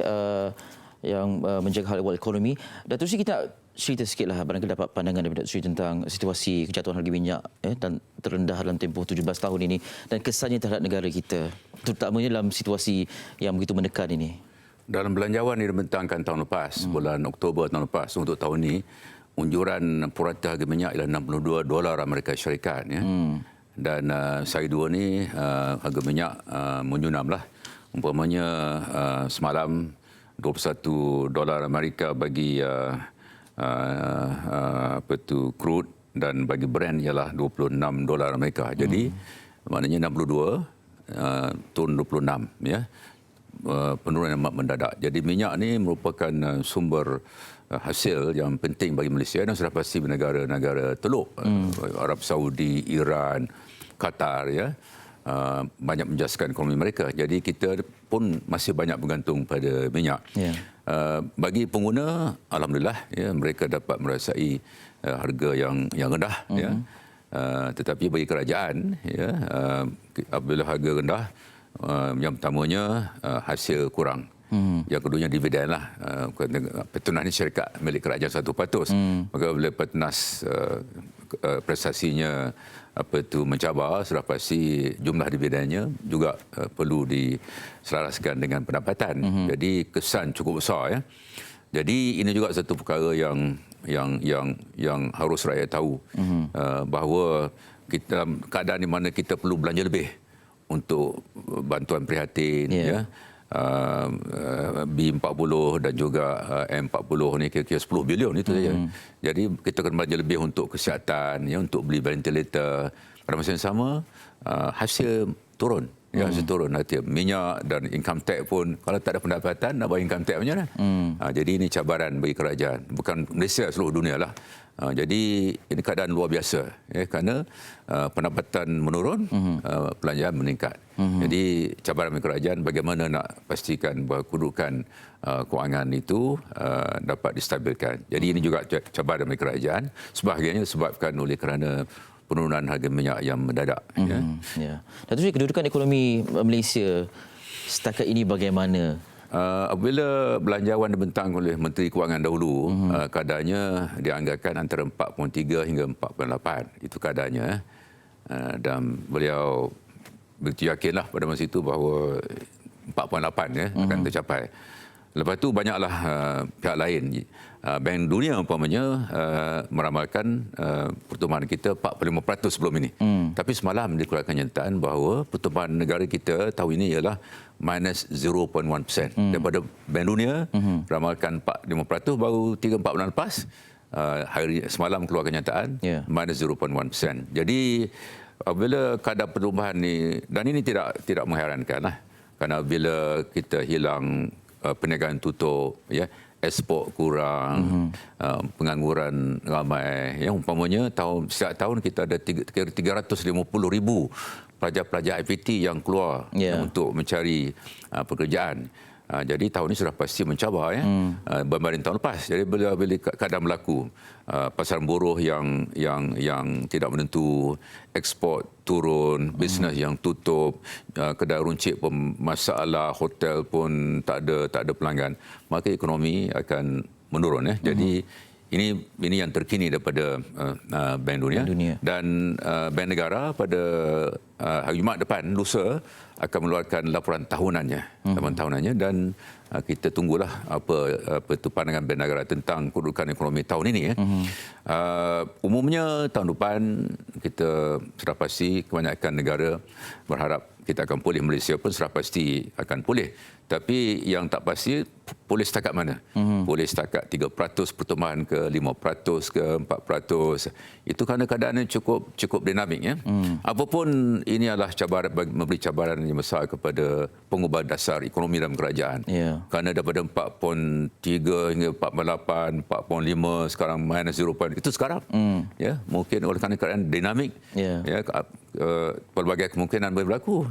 yang menjaga hal ehwal ekonomi. Datuk Sri, kita cerita sikitlah, barangkali dapat pandangan daripada Datuk Sri tentang situasi kejatuhan harga minyak dan terendah dalam tempoh 17 tahun ini, dan kesannya terhadap negara kita, terutamanya dalam situasi yang begitu menekan ini. Dalam belanjawan yang dibentangkan tahun lepas, bulan Oktober tahun lepas, untuk tahun ini, unjuran purata harga minyak ialah $62 Amerika Syarikat. Ya. Dan sehari dua ni harga minyak menyunamlah. Umpamanya semalam $21 Amerika bagi crude, dan bagi Brent ialah $26 Amerika. Jadi maknanya 62 turun 26 ya. Penurunan yang amat mendadak. Jadi minyak ni merupakan sumber hasil yang penting bagi Malaysia, dan sudah pasti negara-negara teluk, Arab Saudi, Iran, Qatar ya. Banyak menjaskan ekonomi mereka. Jadi kita pun masih banyak bergantung pada minyak. Bagi pengguna, alhamdulillah ya, mereka dapat merasai harga yang rendah ya. Tetapi bagi kerajaan ya, apabila harga rendah, yang pertamanya hasil kurang. Yang keduanya dividen lah. Petronas ni syarikat milik kerajaan 100%. Maka bila Petronas prestasinya mencabar, sudah pasti jumlah dividennya juga perlu diselaraskan dengan pendapatan. Jadi kesan cukup besar ya. Jadi ini juga satu perkara yang harus rakyat tahu, bahawa kita dalam keadaan di mana kita perlu belanja lebih untuk bantuan prihatin ya. B40 dan juga M40 ni kira-kira 10 bilion itu saja. Jadi kita akan belanja lebih untuk kesihatan ya, untuk beli ventilator. Pada masa yang sama hasil turun Ya, turun. Nanti minyak dan income tax pun, kalau tak ada pendapatan, nak bayar income tax macam mana? Jadi ini cabaran bagi kerajaan. Bukan Malaysia, seluruh dunia lah. Jadi ini keadaan luar biasa. Kerana pendapatan menurun, belanjaan meningkat. Jadi cabaran bagi kerajaan bagaimana nak pastikan bahawa kedudukan kewangan itu dapat distabilkan. Jadi ini juga cabaran bagi kerajaan. Sebahagiannya disebabkan oleh kerana penurunan harga minyak yang mendadak. Ya. Datuk Seri, kedudukan ekonomi Malaysia setakat ini bagaimana? Apabila belanjawan dibentang oleh Menteri Kewangan dahulu, kadarnya dianggarkan antara 4.3 hingga 4.8. Itu kadarnya. Dan beliau begitu yakinlah pada masa itu bahawa 4.8 akan tercapai. Lepas tu banyaklah pihak lain. Bank Dunia umpamanya meramalkan pertumbuhan kita 45% sebelum ini. Tapi semalam dikeluarkan kenyataan bahawa pertumbuhan negara kita tahun ini ialah minus 0.1%. Daripada Bank Dunia ramalkan 45%, baru 3-4 bulan lepas hari semalam keluar kenyataan minus 0.1%. Jadi bila kadar pertumbuhan ni, dan ini tidak mengherankan lah. Kerana bila kita hilang perniagaan tutup, ekspor kurang, pengangguran ramai. Umpamanya setiap tahun kita ada 350,000 pelajar-pelajar IPT yang keluar untuk mencari pekerjaan. Jadi tahun ini sudah pasti mencabar berbanding tahun lepas. Jadi bila keadaan berlaku, pasaran buruh yang tidak menentu, ekspor turun, bisnes yang tutup, kedai runcit pun masalah, hotel pun tak ada pelanggan, maka ekonomi akan menurun. Jadi ini yang terkini daripada Bank Dunia. Dan Bank Negara pada hari Jumaat depan, lusa, akan mengeluarkan laporan tahunannya, dan kita tunggulah apa itu pandangan Bank Negara tentang kedudukan ekonomi tahun ini. Umumnya tahun depan kita sudah pasti kebanyakan negara berharap kita akan pulih. Malaysia pun sudah pasti akan pulih. Tapi yang tak pasti pulih setakat mana? Pulih setakat 3% pertumbuhan ke 5% ke 4%. Itu kerana keadaannya cukup dinamik. Apapun ini adalah cabaran, memberi cabaran yang besar kepada pengubah dasar ekonomi dalam kerajaan. Kerana daripada 4.3 hingga 4.8, 4.5, sekarang minus 0. Itu sekarang. Mungkin oleh kerana keadaan dinamik, pelbagai kemungkinan berlaku.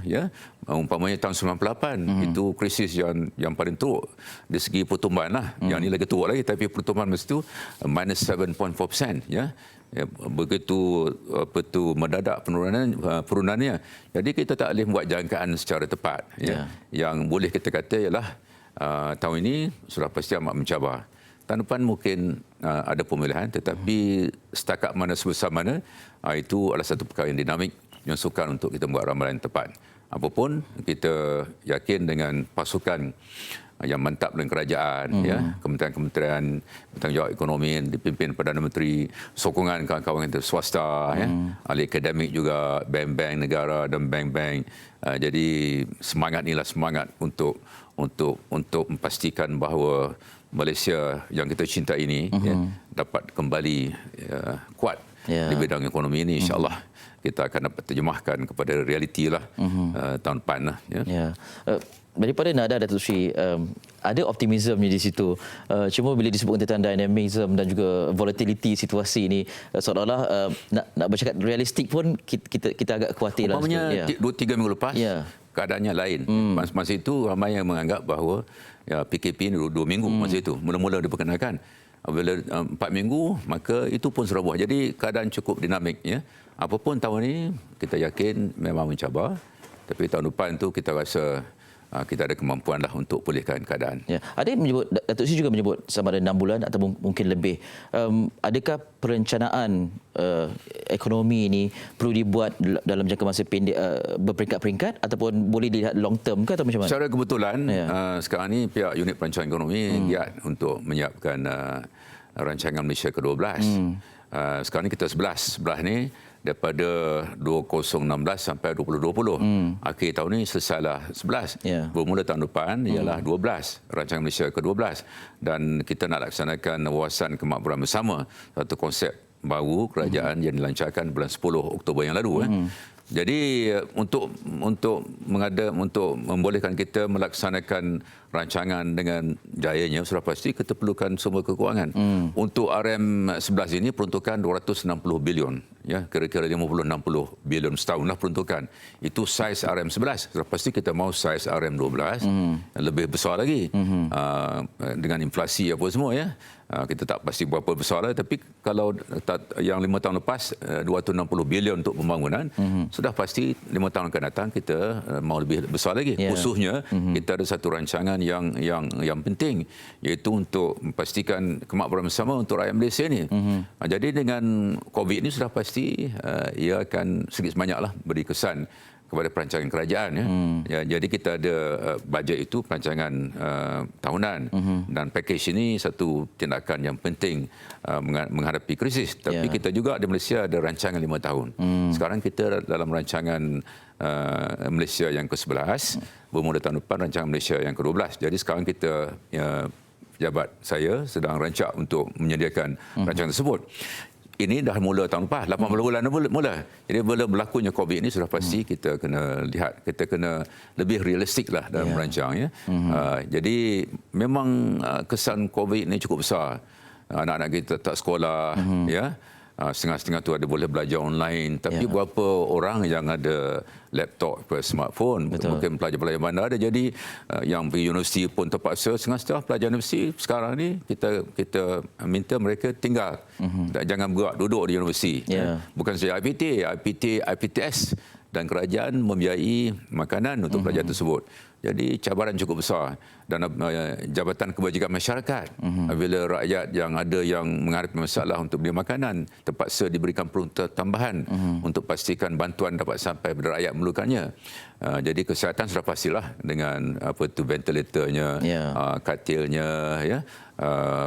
Umpamanya tahun 98 itu krisis yang paling teruk dari segi pertumbuhan lah. Yang ini lagi teruk lagi, tapi pertumbuhan masa itu minus 7.4%. Begitu mendadak penurunannya. Jadi kita tak boleh buat jangkaan secara tepat. Yang boleh kita kata ialah tahun ini sudah pasti amat mencabar. Tahun depan mungkin ada pemilihan, tetapi setakat mana, sebesar mana, itu adalah satu perkara yang dinamik yang sukar untuk kita buat ramalan tepat. Apapun, kita yakin dengan pasukan yang mantap dalam kerajaan, kementerian-kementerian bertanggungjawab ekonomi yang dipimpin Perdana Menteri, sokongan kawan-kawan kita swasta, ahli akademik juga, bank-bank negara dan bank-bank. Jadi semangat inilah semangat untuk memastikan bahawa Malaysia yang kita cinta ini dapat kembali kuat di bidang ekonomi ini. InsyaAllah kita akan dapat terjemahkan kepada realiti lah tahun depan lah. Daripada nada Datuk Seri, ada optimisme di situ. Cuma bila disebut tentang dynamism dan juga volatility situasi ini, seolah-olah nak bercakap realistik pun kita agak khawatir. Umpamanya 2-3 minggu lepas, keadaannya lain. Masa itu ramai yang menganggap bahawa PKP ini 2 minggu masa itu. Mula-mula diperkenalkan. Bila 4 minggu, maka itu pun sudah buah. Jadi keadaan cukup dinamik. Apapun tahun ini, kita yakin memang mencabar. Tapi tahun depan tu kita rasa kita ada kemampuan lah untuk pulihkan keadaan. Ada yang menyebut, Datuk Seri juga menyebut sama ada 6 bulan atau mungkin lebih. Adakah perencanaan ekonomi ini perlu dibuat dalam jangka masa pendek, berperingkat-peringkat, ataupun boleh dilihat long term ke atau macam mana? Secara kebetulan, sekarang ni pihak unit perancangan ekonomi giat untuk menyiapkan rancangan Malaysia ke-12. Sekarang ni kita 11 ni daripada 2016 sampai 2020. Akhir tahun ni selesailah 11. Bermula tahun depan ialah 12, rancangan Malaysia ke-12. Dan kita nak laksanakan wawasan kemakmuran bersama, satu konsep baru kerajaan yang dilancarkan bulan 10 Oktober yang lalu. Jadi untuk membolehkan kita melaksanakan rancangan dengan jayanya, sudah pasti kita perlukan sumber keuangan. Untuk RM11 ini peruntukan 260 bilion, ya, kira-kira 50-60 bilion setahunlah peruntukan. Itu saiz RM11. Sudah pasti kita mau saiz RM12 lebih besar lagi. Dengan inflasi apa semua, ya. Kita tak pasti berapa besar lah, tapi kalau yang 5 tahun lepas 260 bilion untuk pembangunan, sudah pasti 5 tahun akan datang kita mau lebih besar lagi. Khususnya kita ada satu rancangan yang penting, iaitu untuk memastikan kemakmuran bersama untuk rakyat Malaysia ni. Jadi dengan COVID ini sudah pasti ia akan sedikit banyaklah beri kesan kepada perancangan kerajaan, ya. Jadi kita ada bajet itu perancangan tahunan, dan pakej ini satu tindakan yang penting menghadapi krisis. Tapi kita juga di Malaysia ada rancangan 5 tahun. Sekarang kita dalam rancangan Malaysia yang ke-11, bermula tahun depan rancangan Malaysia yang ke-12. Jadi sekarang kita, pejabat saya sedang rancak untuk menyediakan rancangan tersebut. Ini dah mula tahun lepas, 18 bulan mula. Jadi bila berlakunya COVID ini sudah pasti kita kena lihat, kita kena lebih realistik lah dalam merancang, ya. Jadi memang kesan COVID ini cukup besar. Anak-anak kita tak sekolah, ya. Setengah-setengah tu ada boleh belajar online, tapi berapa orang yang ada laptop, smartphone. Mungkin pelajar-pelajar bandar ada, jadi yang pergi universiti pun terpaksa. Setengah-setengah pelajar universiti sekarang ni kita minta mereka tinggal, jangan bergerak, duduk di universiti. Bukan saja IPTS, dan kerajaan membiayai makanan untuk pelajar tersebut. Jadi cabaran cukup besar. Dan Jabatan Kebajikan Masyarakat, bila rakyat yang ada yang menghadapi masalah untuk beli makanan, terpaksa diberikan peruntukan tambahan untuk pastikan bantuan dapat sampai kepada rakyat memerlukannya. Jadi kesihatan sudah pastilah dengan ventilatornya, katilnya, ya.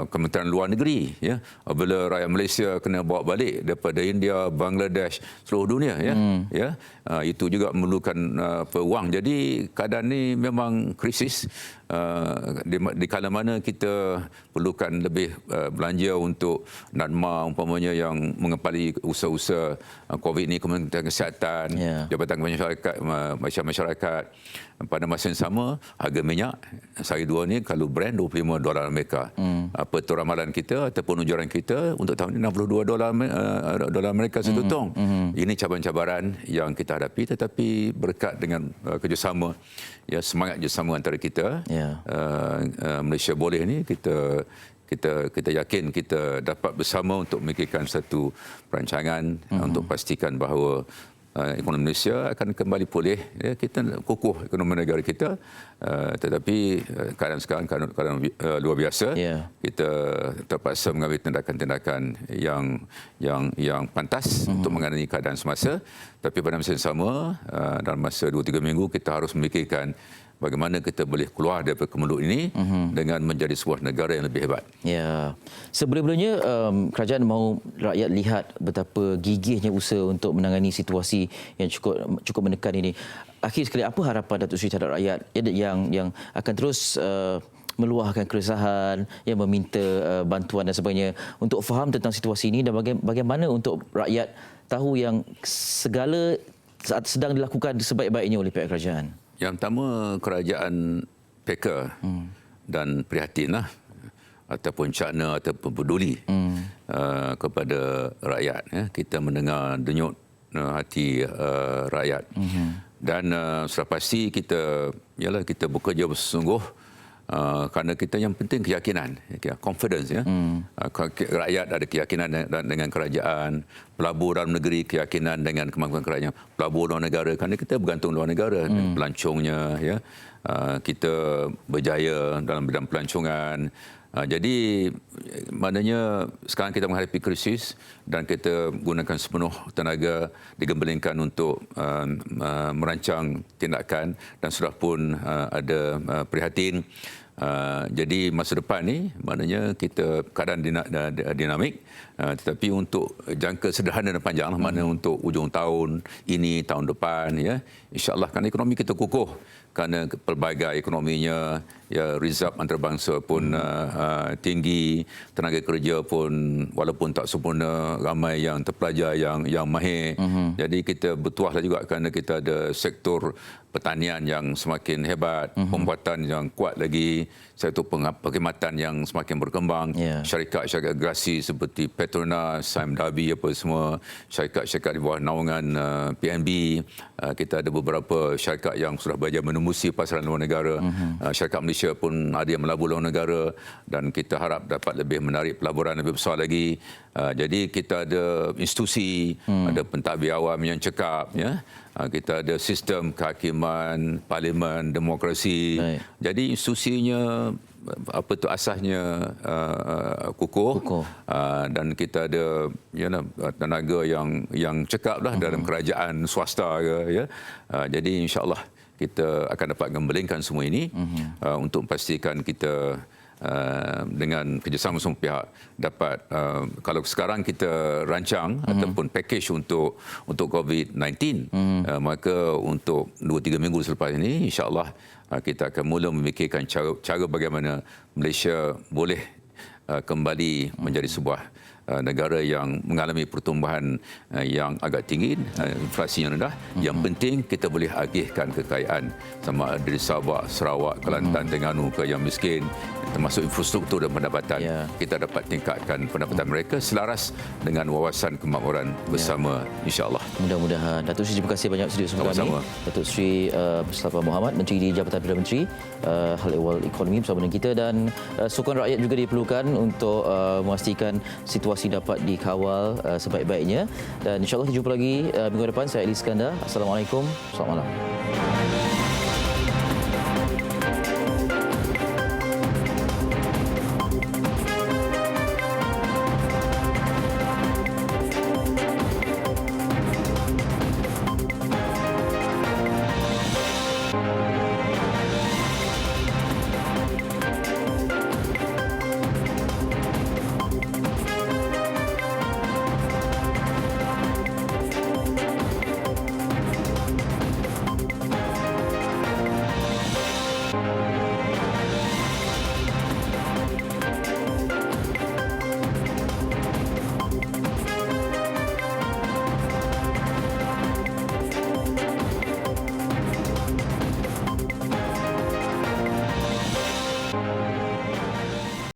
Kementerian Luar Negeri, ya. Bila rakyat Malaysia kena bawa balik daripada India, Bangladesh, seluruh dunia, ya. Itu juga memerlukan wang. Jadi keadaan ini memang krisis. Di kala mana kita perlukan lebih belanja untuk NADMA umpamanya yang mengepali usaha-usaha COVID ini, Kementerian Kesihatan, Jabatan Masyarakat. Pada masa yang sama, harga minyak sehari dua ni kalau Brent $25 Amerika. Apa tu ramalan kita ataupun ujaran kita untuk tahun ini $62 Amerika satu tong. Ini cabaran-cabaran yang kita hadapi, tetapi berkat dengan kerjasama, ya, semangat kerjasama antara kita, Malaysia boleh ni, kita yakin kita dapat bersama untuk memikirkan satu perancangan untuk pastikan bahawa ekonomi Malaysia akan kembali pulih, ya. Kita kukuh ekonomi negara kita, tetapi keadaan sekarang keadaan luar biasa. Kita terpaksa mengambil tindakan-tindakan yang pantas untuk mengenai keadaan semasa, tapi pada masa yang sama, dalam masa 2-3 minggu kita harus memikirkan bagaimana kita boleh keluar daripada kemelut ini dengan menjadi sebuah negara yang lebih hebat. Ya. Sebelum-belumnya kerajaan mahu rakyat lihat betapa gigihnya usaha untuk menangani situasi yang cukup menekan ini. Akhir sekali, apa harapan Datuk Seri terhadap rakyat yang akan terus meluahkan keresahan, yang meminta bantuan dan sebagainya, untuk faham tentang situasi ini, dan bagaimana untuk rakyat tahu yang segala sedang dilakukan sebaik-baiknya oleh pihak kerajaan? Yang pertama, kerajaan peka dan prihatinlah ataupun cakna ataupun peduli kepada rakyat, ya. Kita mendengar denyut hati rakyat, dan sudah pasti kita bekerja bersungguh, kerana kita yang penting keyakinan, confidence, ya. Rakyat ada keyakinan dengan kerajaan, pelabur dalam negeri keyakinan dengan kemampuan kerajaan, pelabur luar negara, kerana kita bergantung luar negara, pelancongnya, ya. Kita berjaya dalam bidang pelancongan. Jadi maknanya sekarang kita menghadapi krisis dan kita gunakan sepenuh tenaga digembelingkan untuk merancang tindakan, dan sudah pun ada prihatin. Jadi masa depan ni maknanya kita keadaan dinamik, tetapi untuk jangka sederhana dan panjang lah, maknanya untuk ujung tahun ini, tahun depan, ya, insya-Allah kan ekonomi kita kukuh. kerana pelbagai ekonominya, ya, rizab antarabangsa pun tinggi, tenaga kerja pun walaupun tak sempurna, ramai yang terpelajar yang mahir. Jadi kita bertuahlah juga kerana kita ada sektor pertanian yang semakin hebat, pembuatan yang kuat lagi, sektor perkhidmatan yang semakin berkembang, syarikat-syarikat gerasi seperti Petronas, Sime Darby apa semua, syarikat-syarikat di bawah naungan PNB, kita ada beberapa syarikat yang sudah belajar menembusi pasaran luar negara, syarikat Malaysia pun ada yang melabur luar negara dan kita harap dapat lebih menarik pelaburan lebih besar lagi. Jadi kita ada institusi, ada pentadbir awam yang cekap, ya. Kita ada sistem kehakiman, parlimen, demokrasi. Baik. Jadi institusinya apa tu asasnya kukuh. Dan kita ada tenaga yang cekap lah dalam kerajaan swasta ke, ya. Jadi insya-Allah kita akan dapat gembelengkan semua ini untuk memastikan kita dengan kerjasama semua pihak dapat kalau sekarang kita rancang ataupun package untuk COVID-19 maka untuk 2-3 minggu selepas ini insya-Allah kita akan mula memikirkan cara bagaimana Malaysia boleh kembali menjadi sebuah negara yang mengalami pertumbuhan yang agak tinggi, inflasi yang rendah. Yang penting kita boleh agihkan kekayaan sama ada di Sabah, Sarawak, Kelantan, Terengganu ke yang miskin, termasuk infrastruktur dan pendapatan. Kita dapat tingkatkan pendapatan mereka selaras dengan wawasan kemakmuran bersama, insya-Allah. Mudah-mudahan. Datuk Seri, terima kasih banyak sudi bersama kami. Datuk Seri Mustafa Mohamed, Menteri di Jabatan Perdana Menteri Hal Ehwal Ekonomi bersama dengan kita, dan sokongan rakyat juga diperlukan untuk memastikan situasi dapat dikawal sebaik-baiknya, dan insya-Allah kita jumpa lagi minggu depan. Saya Ali Iskandar. Assalamualaikum. Selamat malam.